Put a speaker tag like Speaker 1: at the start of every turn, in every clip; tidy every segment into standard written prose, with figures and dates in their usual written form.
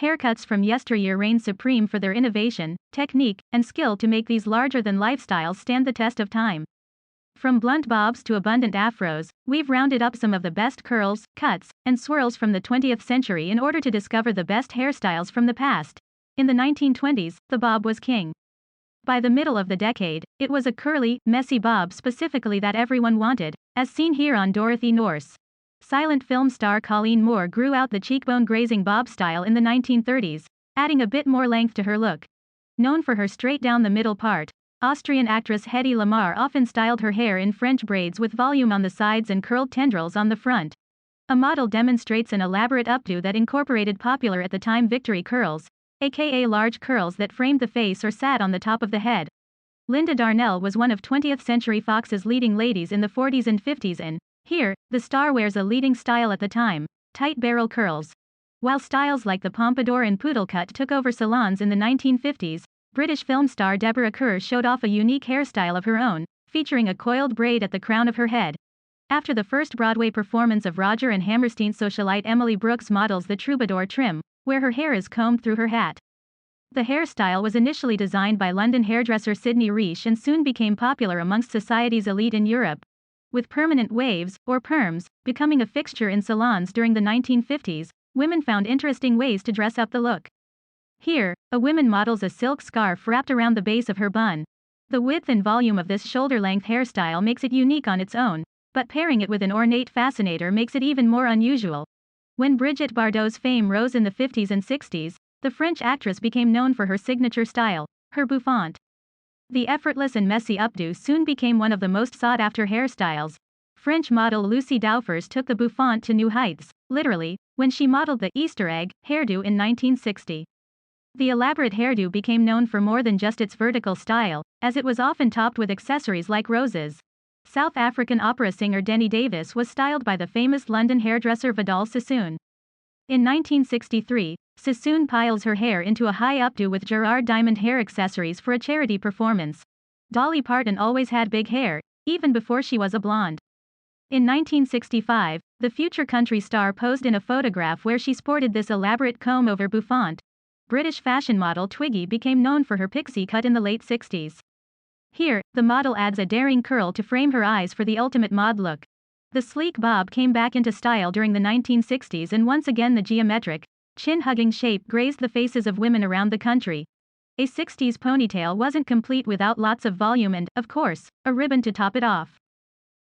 Speaker 1: Haircuts from yesteryear reign supreme for their innovation, technique, and skill to make these larger-than-life styles stand the test of time. From blunt bobs to abundant afros, we've rounded up some of the best curls, cuts, and swirls from the 20th century in order to discover the best hairstyles from the past. In the 1920s, the bob was king. By the middle of the decade, it was a curly, messy bob specifically that everyone wanted, as seen here on Dorothy Norse. Silent film star Colleen Moore grew out the cheekbone-grazing bob style in the 1930s, adding a bit more length to her look. Known for her straight-down-the-middle part, Austrian actress Hedy Lamarr often styled her hair in French braids with volume on the sides and curled tendrils on the front. A model demonstrates an elaborate updo that incorporated popular at the time Victory curls, aka large curls that framed the face or sat on the top of the head. Linda Darnell was one of 20th Century Fox's leading ladies in the 40s and 50s and, here, the star wears a leading style at the time, tight barrel curls. While styles like the pompadour and poodle cut took over salons in the 1950s, British film star Deborah Kerr showed off a unique hairstyle of her own, featuring a coiled braid at the crown of her head. After the first Broadway performance of Roger and Hammerstein's socialite Emily Brooks models the troubadour trim, where her hair is combed through her hat. The hairstyle was initially designed by London hairdresser Sidney Reich and soon became popular amongst society's elite in Europe, with permanent waves, or perms, becoming a fixture in salons during the 1950s. Women found interesting ways to dress up the look. Here, a woman models a silk scarf wrapped around the base of her bun. The width and volume of this shoulder-length hairstyle makes it unique on its own, but pairing it with an ornate fascinator makes it even more unusual. When Brigitte Bardot's fame rose in the 50s and 60s, the French actress became known for her signature style, her bouffant. The effortless and messy updo soon became one of the most sought-after hairstyles. French model Lucy Daufers took the bouffant to new heights, literally, when she modeled the Easter egg hairdo in 1960. The elaborate hairdo became known for more than just its vertical style, as it was often topped with accessories like roses. South African opera singer Denny Davis was styled by the famous London hairdresser Vidal Sassoon. In 1963, Sassoon piles her hair into a high updo with Gerard diamond hair accessories for a charity performance. Dolly Parton always had big hair, even before she was a blonde. In 1965, the future country star posed in a photograph where she sported this elaborate comb-over bouffant. British fashion model Twiggy became known for her pixie cut in the late 60s. Here, the model adds a daring curl to frame her eyes for the ultimate mod look. The sleek bob came back into style during the 1960s and once again the geometric, chin-hugging shape grazed the faces of women around the country. A 60s ponytail wasn't complete without lots of volume and, of course, a ribbon to top it off.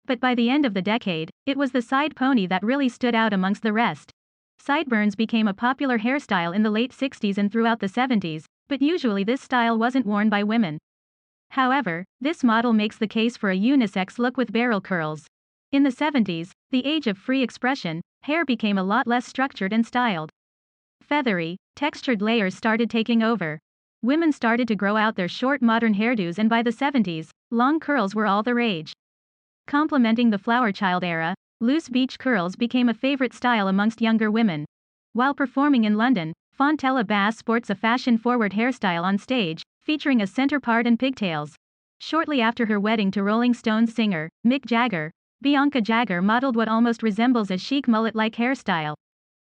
Speaker 1: But by the end of the decade, it was the side pony that really stood out amongst the rest. Sideburns became a popular hairstyle in the late 60s and throughout the 70s, but usually this style wasn't worn by women. However, this model makes the case for a unisex look with barrel curls. In the 70s, the age of free expression, hair became a lot less structured and styled. Feathery, textured layers started taking over. Women started to grow out their short modern hairdos and by the 70s, long curls were all the rage. Complementing the flower child era, loose beach curls became a favorite style amongst younger women. While performing in London, Fontella Bass sports a fashion-forward hairstyle on stage, featuring a center part and pigtails. Shortly after her wedding to Rolling Stones singer, Mick Jagger, Bianca Jagger modeled what almost resembles a chic mullet-like hairstyle.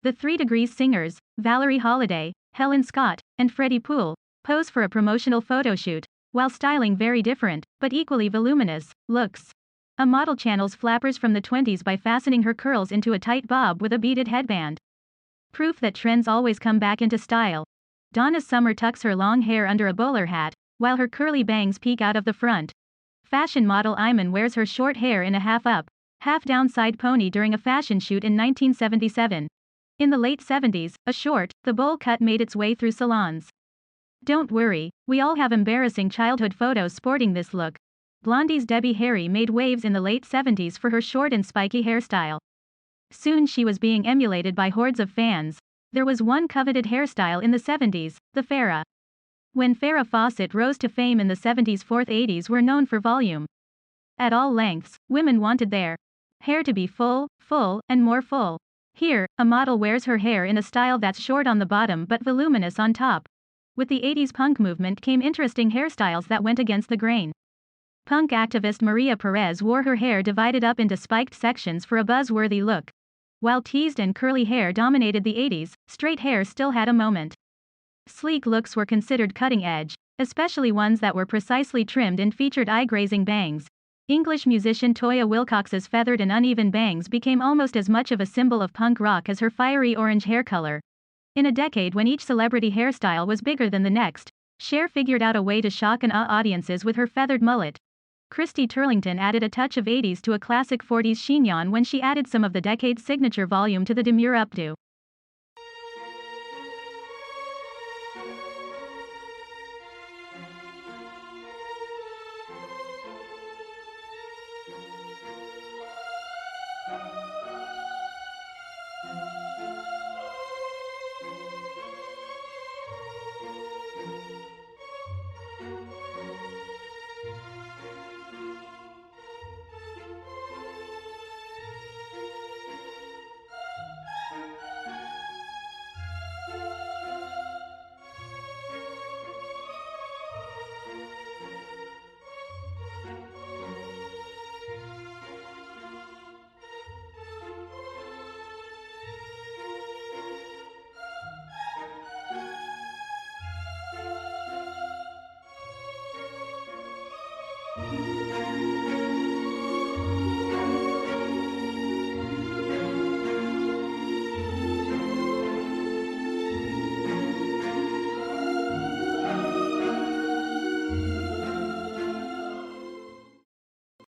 Speaker 1: The 3 Degrees singers, Valerie Holiday, Helen Scott, and Freddie Poole, pose for a promotional photoshoot, while styling very different, but equally voluminous, looks. A model channels flappers from the 20s by fastening her curls into a tight bob with a beaded headband. Proof that trends always come back into style. Donna Summer tucks her long hair under a bowler hat, while her curly bangs peek out of the front. Fashion model Iman wears her short hair in a half-up, half-down side pony during a fashion shoot in 1977. In the late 70s, a short, the bowl cut made its way through salons. Don't worry, we all have embarrassing childhood photos sporting this look. Blondie's Debbie Harry made waves in the late 70s for her short and spiky hairstyle. Soon she was being emulated by hordes of fans. There was one coveted hairstyle in the 70s, the Farrah. When Farrah Fawcett rose to fame in the 70s, 80s were known for volume. At all lengths, women wanted their hair to be full, and more full. Here, a model wears her hair in a style that's short on the bottom but voluminous on top. With the 80s punk movement came interesting hairstyles that went against the grain. Punk activist Maria Perez wore her hair divided up into spiked sections for a buzzworthy look. While teased and curly hair dominated the 80s, straight hair still had a moment. Sleek looks were considered cutting edge, especially ones that were precisely trimmed and featured eye-grazing bangs. English musician Toya Wilcox's feathered and uneven bangs became almost as much of a symbol of punk rock as her fiery orange hair color. In a decade when each celebrity hairstyle was bigger than the next, Cher figured out a way to shock and awe audiences with her feathered mullet. Christy Turlington added a touch of 80s to a classic 40s chignon when she added some of the decade's signature volume to the demure updo.